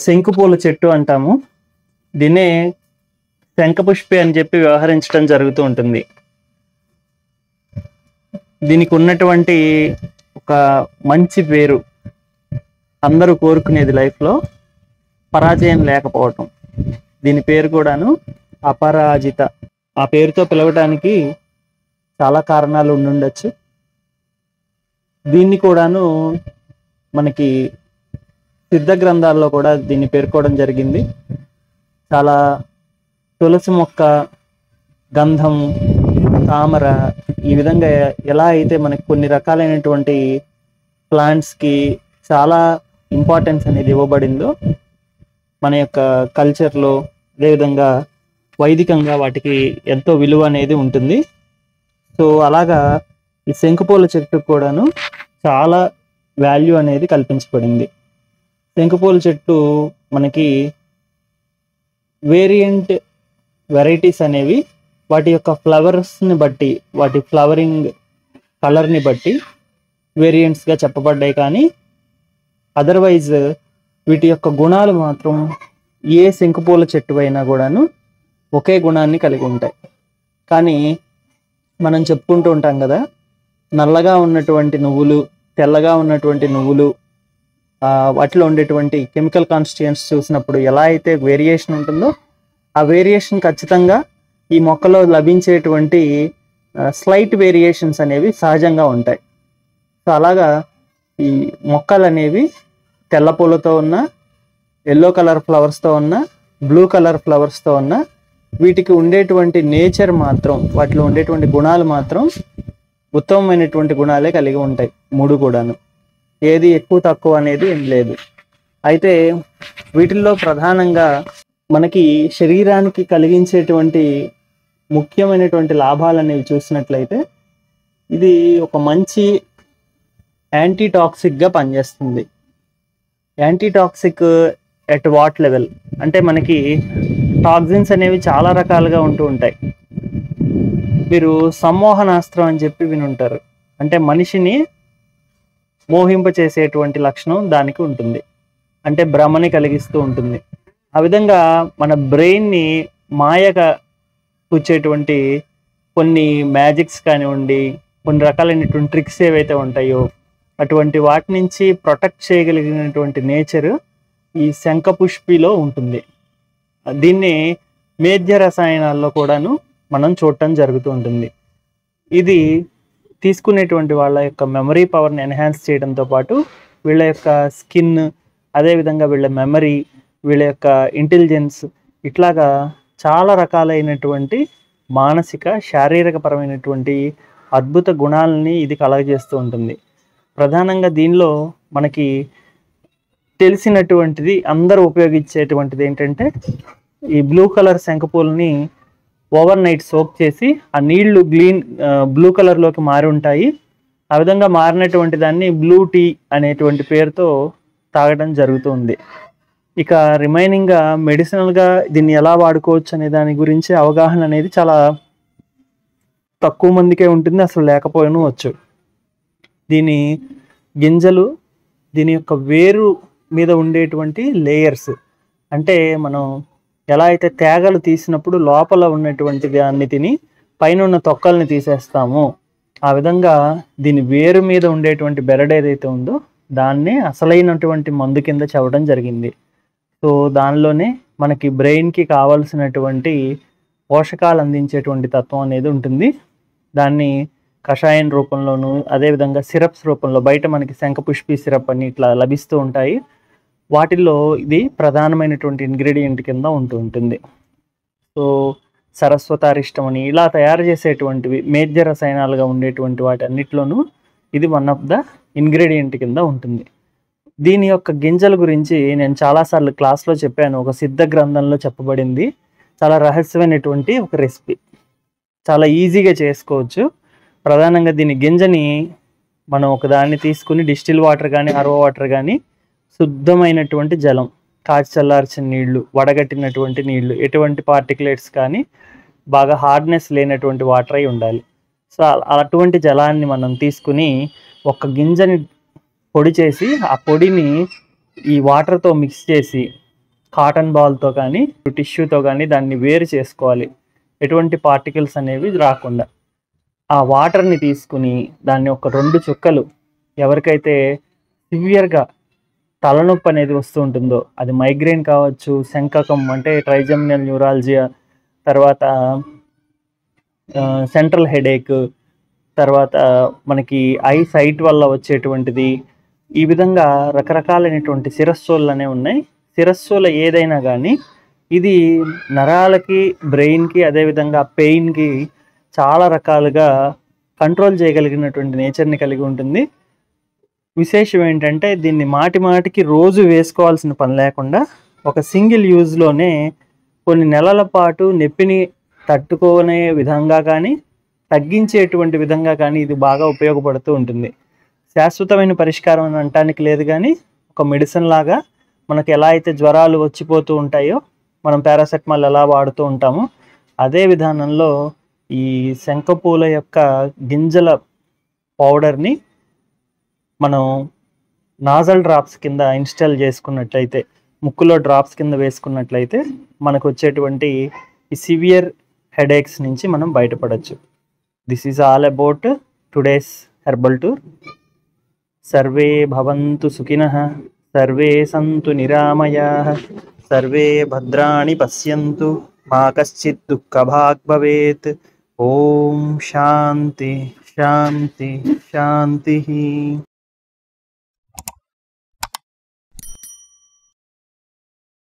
శంకుపూల చెట్టు అంటాము. దీన్నే శంఖపుష్పి అని చెప్పి వ్యవహరించడం జరుగుతూ ఉంటుంది. దీనికి ఉన్నటువంటి ఒక మంచి పేరు, అందరూ కోరుకునేది లైఫ్లో పరాజయం లేకపోవటం. దీని పేరు కూడాను అపరాజిత. ఆ పేరుతో పిలవటానికి చాలా కారణాలు ఉండుండొచ్చు. దీన్ని కూడాను మనకి సిద్ధ గ్రంథాల్లో కూడా దీన్ని పేర్కోవడం జరిగింది. చాలా తులసి మొక్క, గంధం, తామర, ఈ విధంగా ఎలా అయితే మనకి కొన్ని రకాలైనటువంటి ప్లాంట్స్కి చాలా ఇంపార్టెన్స్ అనేది ఇవ్వబడిందో మన యొక్క కల్చర్లో, అదేవిధంగా వైదికంగా వాటికి ఎంతో విలువ అనేది ఉంటుంది. సో అలాగా ఈ శంకుపూల చెట్టుకు కూడాను చాలా వాల్యూ అనేది కల్పించబడింది. శంకుపూల చెట్టు మనకి వేరియంట్ వెరైటీస్ అనేవి వాటి యొక్క ఫ్లవర్స్ని బట్టి, వాటి ఫ్లవరింగ్ కలర్ని బట్టి వేరియంట్స్గా చెప్పబడ్డాయి. కానీ అదర్వైజ్ వీటి యొక్క గుణాలు మాత్రం ఏ శంకుపూల చెట్టు అయినా కూడాను ఒకే గుణాన్ని కలిగి ఉంటాయి. కానీ మనం చెప్పుకుంటూ ఉంటాం కదా, నల్లగా ఉన్నటువంటి నువ్వులు, తెల్లగా ఉన్నటువంటి నువ్వులు, వాటిలో ఉండేటువంటి కెమికల్ కాన్స్టిట్యూయెంట్స్ చూసినప్పుడు ఎలా అయితే వేరియేషన్ ఉంటుందో ఆ వేరియేషన్ ఖచ్చితంగా ఈ మొక్కలో లభించేటువంటి స్లైట్ వేరియేషన్స్ అనేవి సహజంగా ఉంటాయి. సో అలాగా ఈ మొక్కలు అనేవి తెల్ల పూలతో ఉన్న, ఎల్లో కలర్ ఫ్లవర్స్తో ఉన్న, బ్లూ కలర్ ఫ్లవర్స్తో ఉన్న, వీటికి ఉండేటువంటి నేచర్ మాత్రం, వాటిలో ఉండేటువంటి గుణాలు మాత్రం ఉత్తమమైనటువంటి గుణాలే కలిగి ఉంటాయి. మూడు కూడాను, ఏది ఎక్కువ తక్కువ అనేది ఏం లేదు. అయితే వీటిల్లో ప్రధానంగా మనకి శరీరానికి కలిగించేటువంటి ముఖ్యమైనటువంటి లాభాలు అనేవి చూసినట్లయితే ఇది ఒక మంచి యాంటీటాక్సిక్గా పనిచేస్తుంది. యాంటీటాక్సిక్ ఎట్ వాట్ లెవెల్ అంటే మనకి టాక్సిన్స్ అనేవి చాలా రకాలుగా ఉంటూ ఉంటాయి. మీరు సమ్మోహనాస్త్రం అని చెప్పి వినుంటారు. అంటే మనిషిని మోహింప చేసేటువంటి లక్షణం దానికి ఉంటుంది, అంటే భ్రమని కలిగిస్తూ ఉంటుంది. ఆ విధంగా మన బ్రెయిన్ని మాయగా కూర్చేటువంటి కొన్ని మ్యాజిక్స్ కానివ్వండి, కొన్ని రకాలైనటువంటి ట్రిక్స్ ఏవైతే ఉంటాయో అటువంటి వాటి నుంచి ప్రొటెక్ట్ చేయగలిగినటువంటి నేచర్ ఈ శంఖపుష్పిలో ఉంటుంది. దీన్ని మేధ్య రసాయనాల్లో కూడాను మనం చూడటం జరుగుతూ ఉంటుంది. ఇది తీసుకునేటువంటి వాళ్ళ యొక్క మెమరీ పవర్ని ఎన్హాన్స్ చేయడంతో పాటు వీళ్ళ యొక్క స్కిన్, అదేవిధంగా వీళ్ళ మెమరీ, వీళ్ళ యొక్క ఇంటెలిజెన్స్, ఇట్లాగా చాలా రకాలైనటువంటి మానసిక, శారీరకపరమైనటువంటి అద్భుత గుణాలని ఇది కలగజేస్తూ ఉంటుంది. ప్రధానంగా దీనిలో మనకి తెలిసినటువంటిది, అందరూ ఉపయోగించేటువంటిది ఏంటంటే ఈ బ్లూ కలర్ శంఖపూలని ఓవర్ నైట్ సోక్ చేసి ఆ నీళ్లు బ్లూ కలర్లోకి మారి ఉంటాయి. ఆ విధంగా మారినటువంటి దాన్ని బ్లూ టీ అనేటువంటి పేరుతో తాగడం జరుగుతుంది. ఇక రిమైనింగ్గా మెడిసినల్గా దీన్ని ఎలా వాడుకోవచ్చు అనే దాని గురించి అవగాహన అనేది చాలా తక్కువ మందికే ఉంటుంది, అసలు లేకపోవచ్చు. దీని గింజలు, దీని యొక్క వేరు మీద ఉండేటువంటి లేయర్స్, అంటే మనం ఎలా అయితే తేగలు తీసినప్పుడు లోపల ఉన్నటువంటి దాన్ని తిని పైన ఉన్న తొక్కల్ని తీసేస్తామో ఆ విధంగా దీని వేరు మీద ఉండేటువంటి బెరడు ఏదైతే ఉందో దాన్నే అసలైనటువంటి మందు కింద చెప్పడం జరిగింది. సో దానిలోనే మనకి బ్రెయిన్కి కావాల్సినటువంటి పోషకాలు అందించేటువంటి తత్వం అనేది ఉంటుంది. దాన్ని కషాయం రూపంలోను, అదేవిధంగా సిరప్స్ రూపంలో బయట మనకి శంఖపుష్పి సిరప్ అని ఇట్లా లభిస్తూ ఉంటాయి. వాటిల్లో ఇది ప్రధానమైనటువంటి ఇంగ్రీడియంట్ కింద ఉంటుంది. సో సరస్వతారిష్టం అని ఇలా తయారు చేసేటువంటివి మేధ్య రసాయనాలుగా ఉండేటువంటి వాటి అన్నిట్లోనూ ఇది వన్ ఆఫ్ ద ఇంగ్రీడియంట్ కింద ఉంటుంది. దీని యొక్క గింజల గురించి నేను చాలాసార్లు క్లాస్లో చెప్పాను. ఒక సిద్ధ గ్రంథంలో చెప్పబడింది. చాలా రహస్యమైనటువంటి ఒక రెసిపీ, చాలా ఈజీగా చేసుకోవచ్చు. ప్రధానంగా దీని గింజని మనం ఒక దాన్ని తీసుకుని డిస్టిల్ వాటర్ కానీ, ఆర్ఓ వాటర్ కానీ, శుద్ధమైనటువంటి జలం, కాచి చల్లార్చిన నీళ్లు, వడగట్టినటువంటి నీళ్లు, ఎటువంటి పార్టికులేట్స్ కానీ, బాగా హార్డ్నెస్ లేనటువంటి వాటర్ అయి ఉండాలి. సో అటువంటి జలాన్ని మనం తీసుకుని ఒక గింజని పొడి చేసి ఆ పొడిని ఈ వాటర్తో మిక్స్ చేసి కాటన్ బాల్తో కానీ టిష్యూతో కానీ దాన్ని వేరు చేసుకోవాలి, ఎటువంటి పార్టికల్స్ అనేవి రాకుండా. ఆ వాటర్ని తీసుకుని దాన్ని ఒక 2 చుక్కలు, ఎవరికైతే సివియర్గా తలనొప్పి అనేది వస్తూ ఉంటుందో, అది మైగ్రేన్ కావచ్చు, శంకకం అంటే ట్రైజెమినల్ న్యూరాలజియా, తర్వాత సెంట్రల్ హెడేక్, తర్వాత మనకి ఐ సైట్ వల్ల వచ్చేటువంటిది, ఈ విధంగా రకరకాలైనటువంటి శిరస్సులు అనేవి ఉన్నాయి. శిరస్సుల ఏదైనా కానీ ఇది నరాలకి, బ్రెయిన్కి, అదేవిధంగా పెయిన్కి చాలా రకాలుగా కంట్రోల్ చేయగలిగినటువంటి నేచర్ని కలిగి ఉంటుంది. విశేషం ఏంటంటే దీన్ని మాటికి రోజు వేసుకోవాల్సిన పని లేకుండా ఒక సింగిల్ యూజ్లోనే కొన్ని నెలల పాటు నొప్పిని తట్టుకునే విధంగా కానీ తగ్గించేటువంటి విధంగా కానీ ఇది బాగా ఉపయోగపడుతూ ఉంటుంది. శాశ్వతమైన పరిష్కారం అని అనటానికి లేదు, కానీ ఒక మెడిసిన్ లాగా మనకు ఎలా అయితే జ్వరాలు వచ్చిపోతూ ఉంటాయో మనం పారాసెటమాల్ ఎలా వాడుతూ ఉంటామో అదే విధానంలో ఈ శంఖపూల యొక్క గింజల పౌడర్ని మనం నాజల్ డ్రాప్స్ కింద ఇన్స్టాల్ చేసుకున్నట్లయితే, ముక్కులో డ్రాప్స్ కింద వేసుకున్నట్లయితే మనకు వచ్చేటువంటి ఈ సివియర్ హెడేక్స్ నుంచి మనం బయటపడవచ్చు. This is all about today's herbal tour. Survey భవంతు సుఖినః, సర్వే సంతు నిరామయాః, సర్వే భద్రాణి పశ్యంతు, మా కశ్చిత్ దుఃఖభాగ్ భవేత్. ఓం శాంతి శాంతి శాంతి.